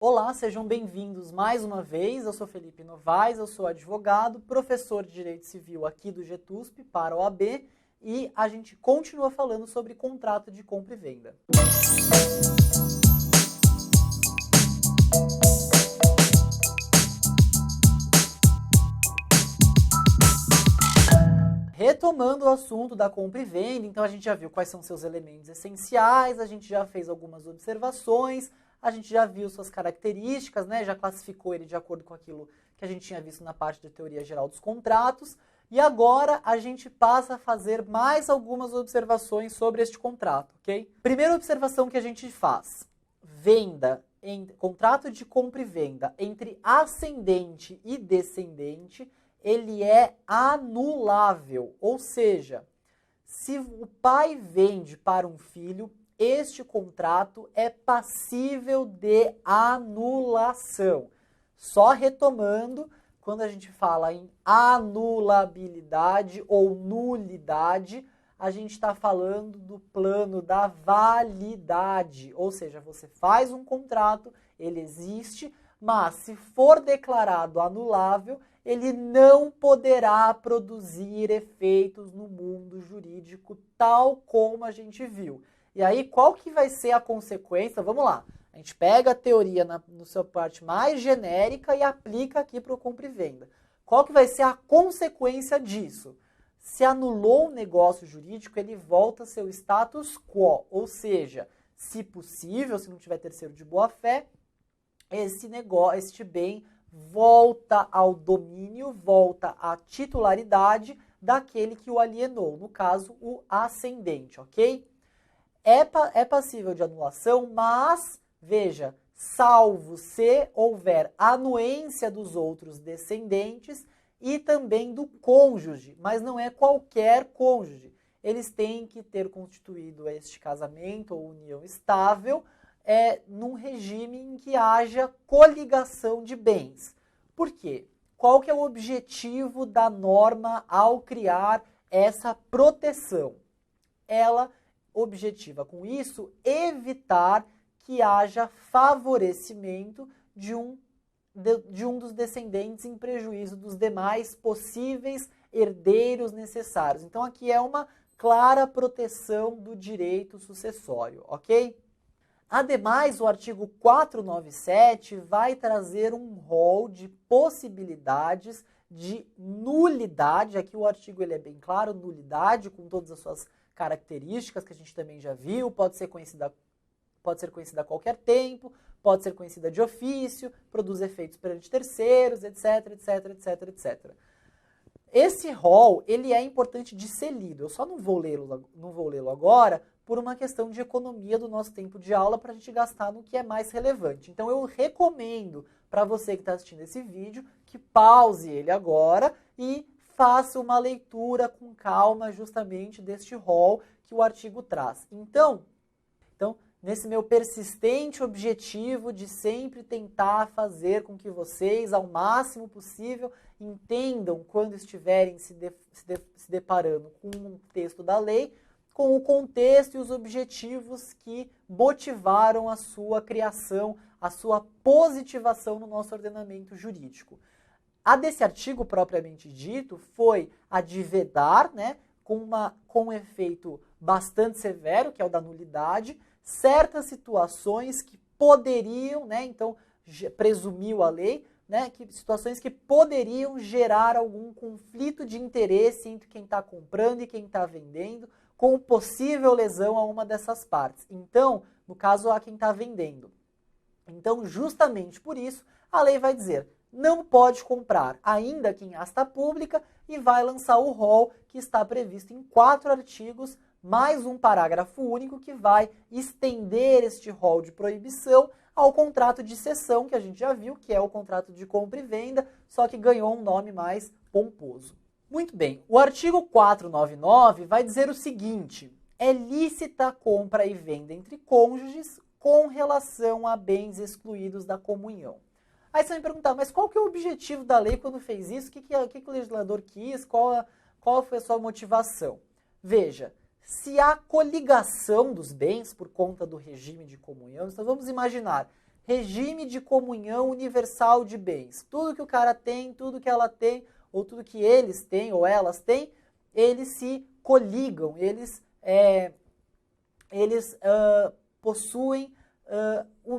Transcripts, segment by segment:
Olá, sejam bem-vindos mais uma vez. Eu sou Felipe Novaes, eu sou advogado, professor de Direito Civil aqui do GETUSP para a OAB e a gente continua falando sobre contrato de compra e venda. Retomando o assunto da compra e venda, então a gente já viu quais são seus elementos essenciais, a gente já fez algumas observações, a gente já viu suas características, né? Já classificou ele de acordo com aquilo que a gente tinha visto na parte de teoria geral dos contratos. E agora a gente passa a fazer mais algumas observações sobre este contrato, ok? Primeira observação que a gente faz: contrato de compra e venda entre ascendente e descendente, ele é anulável, ou seja, se o pai vende para um filho, este contrato é passível de anulação. Só retomando, quando a gente fala em anulabilidade ou nulidade, a gente está falando do plano da validade. Ou seja, você faz um contrato, ele existe, mas se for declarado anulável, ele não poderá produzir efeitos no mundo jurídico, tal como a gente viu. E aí, qual que vai ser a consequência? Vamos lá. A gente pega a teoria no sua parte mais genérica e aplica aqui para o compra e venda. Qual que vai ser a consequência disso? Se anulou o negócio jurídico, ele volta ao seu status quo. Ou seja, se possível, se não tiver terceiro de boa-fé, este bem volta ao domínio, volta à titularidade daquele que o alienou. No caso, o ascendente, ok? É passível de anulação, mas, veja, salvo se houver anuência dos outros descendentes e também do cônjuge, mas não é qualquer cônjuge. Eles têm que ter constituído este casamento ou união estável num regime em que haja coligação de bens. Por quê? Qual que é o objetivo da norma ao criar essa proteção? Ela objetiva com isso evitar que haja favorecimento de um dos descendentes em prejuízo dos demais possíveis herdeiros necessários. Então aqui é uma clara proteção do direito sucessório, ok? Ademais, o artigo 497 vai trazer um rol de possibilidades de nulidade. Aqui o artigo ele é bem claro, nulidade, com todas as suas características que a gente também já viu, pode ser conhecida a qualquer tempo, pode ser conhecida de ofício, produz efeitos perante terceiros, etc, etc, etc, etc. Esse rol, ele é importante de ser lido. Eu só não vou lê-lo agora por uma questão de economia do nosso tempo de aula para a gente gastar no que é mais relevante. Então eu recomendo para você que está assistindo esse vídeo que pause ele agora e faça uma leitura com calma justamente deste rol que o artigo traz. Então, nesse meu persistente objetivo de sempre tentar fazer com que vocês, ao máximo possível, entendam quando estiverem se deparando com um texto da lei, com o contexto e os objetivos que motivaram a sua criação, a sua positivação no nosso ordenamento jurídico. A desse artigo propriamente dito foi a de vedar, né, com um efeito bastante severo, que é o da nulidade, certas situações que poderiam, né, então presumiu a lei, né, que situações que poderiam gerar algum conflito de interesse entre quem está comprando e quem está vendendo, com possível lesão a uma dessas partes. Então, no caso, a quem está vendendo. Então, justamente por isso, a lei vai dizer: não pode comprar, ainda que em asta pública, e vai lançar o rol que está previsto em 4 artigos, mais um parágrafo único que vai estender este rol de proibição ao contrato de cessão, que a gente já viu, que é o contrato de compra e venda, só que ganhou um nome mais pomposo. Muito bem, o artigo 499 vai dizer o seguinte: é lícita a compra e venda entre cônjuges com relação a bens excluídos da comunhão. Aí você vai me perguntar, mas qual que é o objetivo da lei quando fez isso? O que o legislador quis? Qual foi a sua motivação? Veja, se há coligação dos bens por conta do regime de comunhão, então vamos imaginar, regime de comunhão universal de bens. Tudo que o cara tem, tudo que ela tem, ou tudo que eles têm ou elas têm, eles se coligam, eles possuem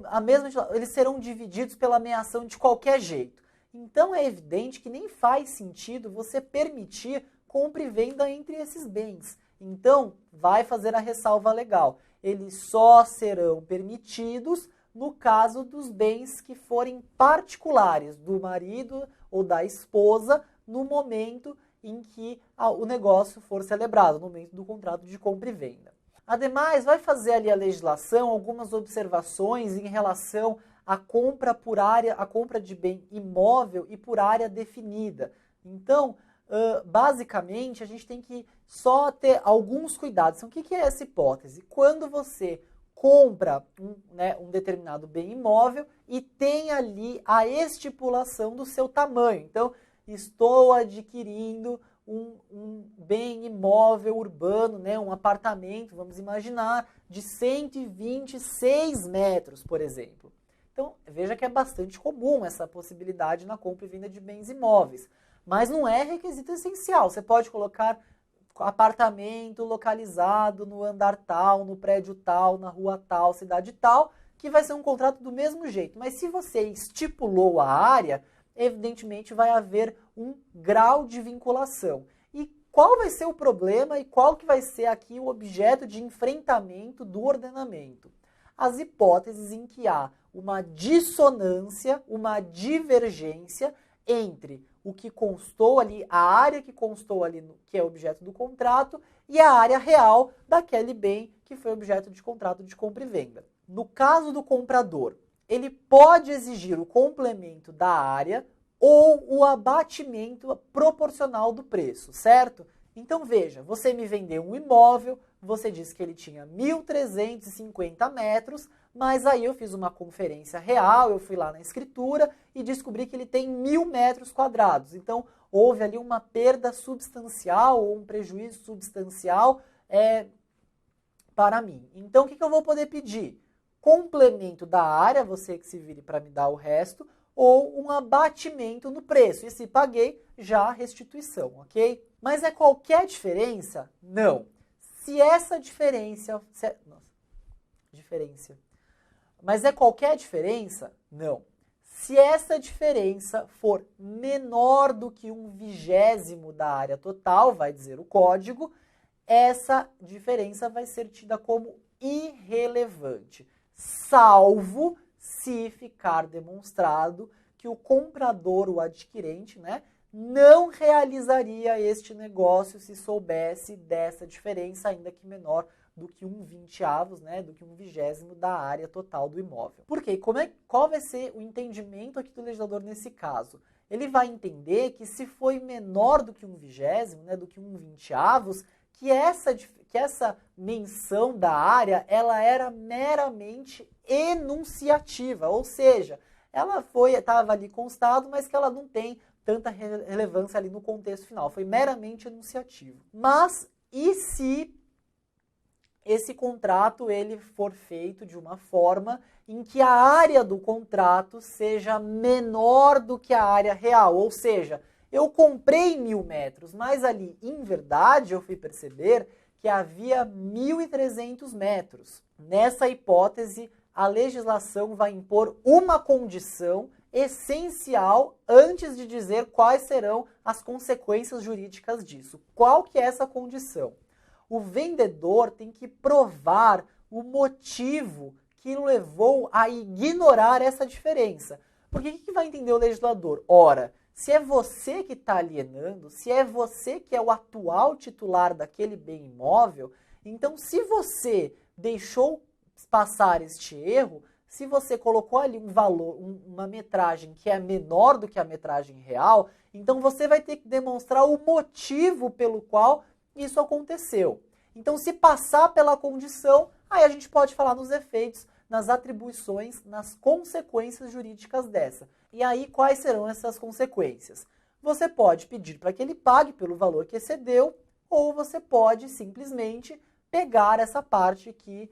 a mesma, eles serão divididos pela ameação de qualquer jeito. Então é evidente que nem faz sentido você permitir compra e venda entre esses bens. Então vai fazer a ressalva legal. Eles só serão permitidos no caso dos bens que forem particulares do marido ou da esposa no momento em que o negócio for celebrado, no momento do contrato de compra e venda. Ademais, vai fazer ali a legislação algumas observações em relação à compra por área, a compra de bem imóvel e por área definida. Então, basicamente, a gente tem que só ter alguns cuidados. Então, o que é essa hipótese? Quando você compra um determinado bem imóvel e tem ali a estipulação do seu tamanho. Então, estou adquirindo um bem imóvel urbano, um apartamento, vamos imaginar, de 126 metros, por exemplo. Então, veja que é bastante comum essa possibilidade na compra e venda de bens imóveis. Mas não é requisito essencial. Você pode colocar apartamento localizado no andar tal, no prédio tal, na rua tal, cidade tal, que vai ser um contrato do mesmo jeito. Mas se você estipulou a área, evidentemente vai haver um grau de vinculação. E qual vai ser o problema e qual que vai ser aqui o objeto de enfrentamento do ordenamento? As hipóteses em que há uma dissonância, uma divergência entre o que constou ali, a área que constou ali, que é objeto do contrato, e a área real daquele bem que foi objeto de contrato de compra e venda. No caso do comprador, ele pode exigir o complemento da área ou o abatimento proporcional do preço, certo? Então veja, você me vendeu um imóvel, você disse que ele tinha 1.350 metros, mas aí eu fiz uma conferência real, eu fui lá na escritura e descobri que ele tem 1.000 metros quadrados. Então houve ali uma perda substancial ou um prejuízo substancial para mim. Então o que eu vou poder pedir? Complemento da área, você que se vire para me dar o resto, ou um abatimento no preço. E se paguei, já a restituição, ok? Mas é qualquer diferença? Não. Se essa diferença... Mas é qualquer diferença? Não. Se essa diferença for menor do que 1/20 da área total, vai dizer o código, essa diferença vai ser tida como irrelevante, salvo se ficar demonstrado que o comprador, o adquirente, não realizaria este negócio se soubesse dessa diferença, ainda que menor do que 1/20, do que 1/20 da área total do imóvel. Por quê? Qual vai ser o entendimento aqui do legislador nesse caso? Ele vai entender que se foi menor do que 1/20, do que 1/20, que essa menção da área, ela era meramente enunciativa, ou seja, ela estava ali constado, mas que ela não tem tanta relevância ali no contexto final, foi meramente enunciativo. Mas e se esse contrato ele for feito de uma forma em que a área do contrato seja menor do que a área real, ou seja, eu comprei 1.000 metros, mas ali, em verdade, eu fui perceber que havia 1.300 metros. Nessa hipótese, a legislação vai impor uma condição essencial antes de dizer quais serão as consequências jurídicas disso. Qual que é essa condição? O vendedor tem que provar o motivo que levou a ignorar essa diferença. Porque o que vai entender o legislador? Ora, se é você que está alienando, se é você que é o atual titular daquele bem imóvel, então se você deixou passar este erro, se você colocou ali um valor, uma metragem que é menor do que a metragem real, então você vai ter que demonstrar o motivo pelo qual isso aconteceu. Então, se passar pela condição, aí a gente pode falar nos efeitos, nas atribuições, nas consequências jurídicas dessa. E aí, quais serão essas consequências? Você pode pedir para que ele pague pelo valor que excedeu, ou você pode simplesmente pegar essa parte que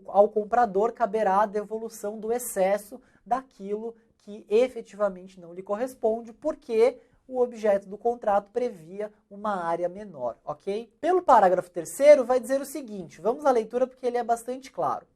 ao comprador caberá a devolução do excesso daquilo que efetivamente não lhe corresponde, porque o objeto do contrato previa uma área menor, ok? Pelo parágrafo 3º vai dizer o seguinte, vamos à leitura porque ele é bastante claro.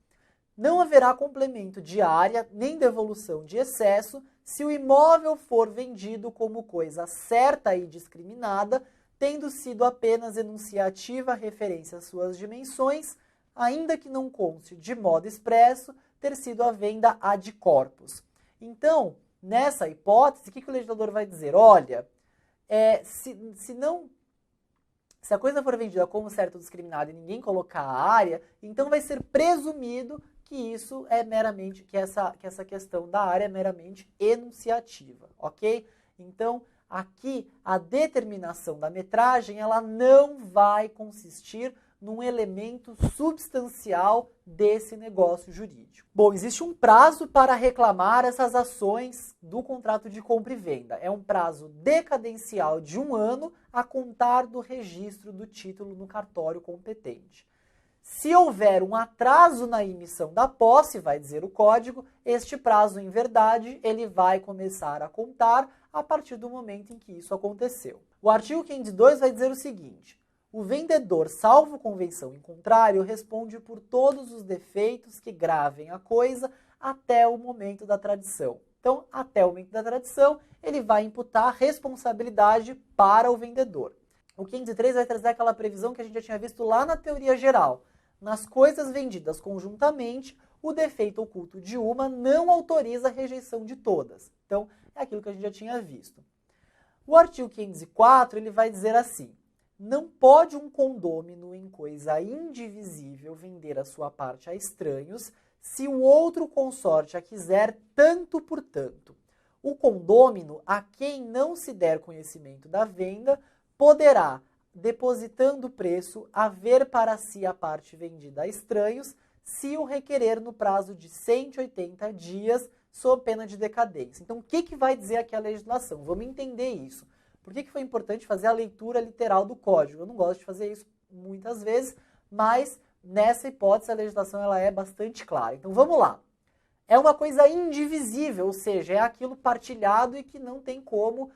Não haverá complemento de área nem devolução de excesso se o imóvel for vendido como coisa certa e discriminada, tendo sido apenas enunciativa a referência às suas dimensões, ainda que não conste de modo expresso ter sido a venda ad corpus. Então, nessa hipótese, o que o legislador vai dizer? Olha, se a coisa for vendida como certa ou discriminada e ninguém colocar a área, então vai ser presumido que isso é meramente, que essa questão da área é meramente enunciativa, ok? Então, aqui a determinação da metragem, ela não vai consistir num elemento substancial desse negócio jurídico. Bom, existe um prazo para reclamar essas ações do contrato de compra e venda. É um prazo decadencial de 1 ano a contar do registro do título no cartório competente. Se houver um atraso na emissão da posse, vai dizer o código, este prazo, em verdade, ele vai começar a contar a partir do momento em que isso aconteceu. O artigo 502 vai dizer o seguinte: o vendedor, salvo convenção em contrário, responde por todos os defeitos que gravem a coisa até o momento da tradição. Então, até o momento da tradição, ele vai imputar responsabilidade para o vendedor. O 503 vai trazer aquela previsão que a gente já tinha visto lá na teoria geral. Nas coisas vendidas conjuntamente, o defeito oculto de uma não autoriza a rejeição de todas. Então, é aquilo que a gente já tinha visto. O artigo 504 ele vai dizer assim: não pode um condômino em coisa indivisível vender a sua parte a estranhos, se o outro consorte a quiser tanto por tanto. O condômino, a quem não se der conhecimento da venda, poderá, depositando o preço, haver para si a parte vendida a estranhos, se o requerer no prazo de 180 dias, sob pena de decadência. Então, o que vai dizer aqui a legislação? Vamos entender isso. Por que foi importante fazer a leitura literal do código? Eu não gosto de fazer isso muitas vezes, mas nessa hipótese a legislação ela é bastante clara. Então vamos lá. É uma coisa indivisível, ou seja, é aquilo partilhado e que não tem como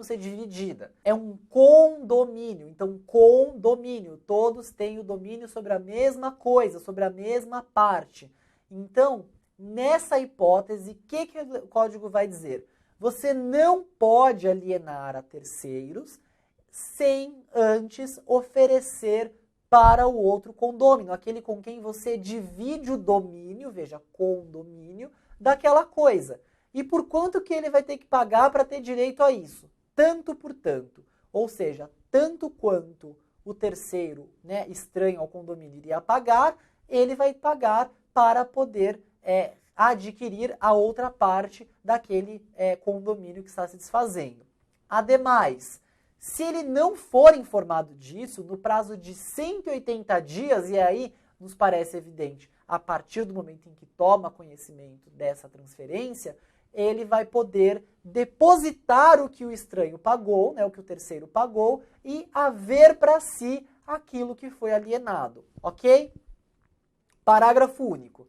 ser dividida. É um condomínio. Então, condomínio, todos têm o domínio sobre a mesma coisa, sobre a mesma parte. Então, nessa hipótese, o que o código vai dizer? Você não pode alienar a terceiros sem antes oferecer para o outro condômino, aquele com quem você divide o domínio, veja, condomínio, daquela coisa. E por quanto que ele vai ter que pagar para ter direito a isso? Tanto por tanto. Ou seja, tanto quanto o terceiro, né, estranho ao condomínio iria pagar, ele vai pagar para poder adquirir a outra parte daquele condomínio que está se desfazendo. Ademais, se ele não for informado disso, no prazo de 180 dias, e aí nos parece evidente, a partir do momento em que toma conhecimento dessa transferência, ele vai poder depositar o que o estranho pagou, né, o que o terceiro pagou, e haver para si aquilo que foi alienado, ok? Parágrafo único.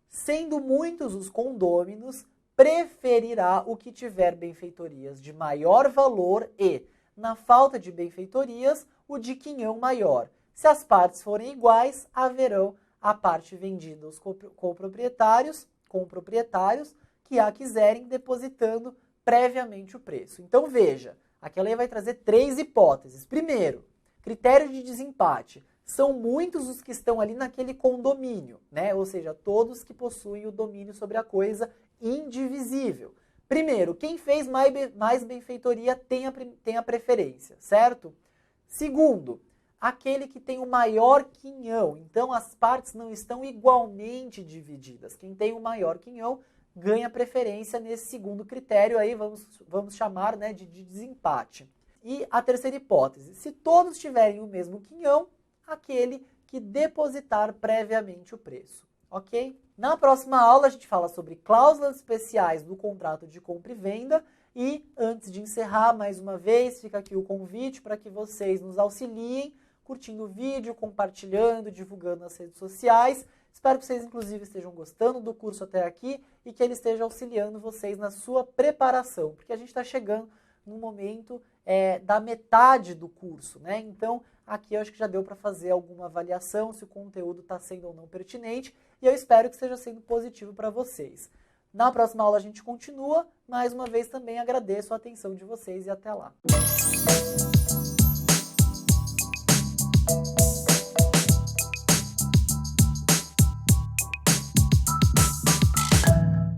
Sendo muitos os condôminos, preferirá o que tiver benfeitorias de maior valor e, na falta de benfeitorias, o de quinhão maior. Se as partes forem iguais, haverão a parte vendida aos coproprietários que a quiserem, depositando previamente o preço. Então veja, aqui a lei vai trazer 3 hipóteses. Primeiro, critério de desempate. São muitos os que estão ali naquele condomínio, né? Ou seja, todos que possuem o domínio sobre a coisa indivisível. Primeiro, quem fez mais benfeitoria tem a preferência, certo? Segundo, aquele que tem o maior quinhão. Então, as partes não estão igualmente divididas. Quem tem o maior quinhão ganha preferência nesse segundo critério, aí vamos chamar, né, de desempate. E a terceira hipótese, se todos tiverem o mesmo quinhão, aquele que depositar previamente o preço, ok? Na próxima aula a gente fala sobre cláusulas especiais do contrato de compra e venda e antes de encerrar, mais uma vez, fica aqui o convite para que vocês nos auxiliem curtindo o vídeo, compartilhando, divulgando nas redes sociais. Espero que vocês, inclusive, estejam gostando do curso até aqui e que ele esteja auxiliando vocês na sua preparação, porque a gente está chegando no momento da metade do curso, né? Então, aqui eu acho que já deu para fazer alguma avaliação se o conteúdo está sendo ou não pertinente e eu espero que esteja sendo positivo para vocês. Na próxima aula a gente continua. Mais uma vez também agradeço a atenção de vocês e até lá.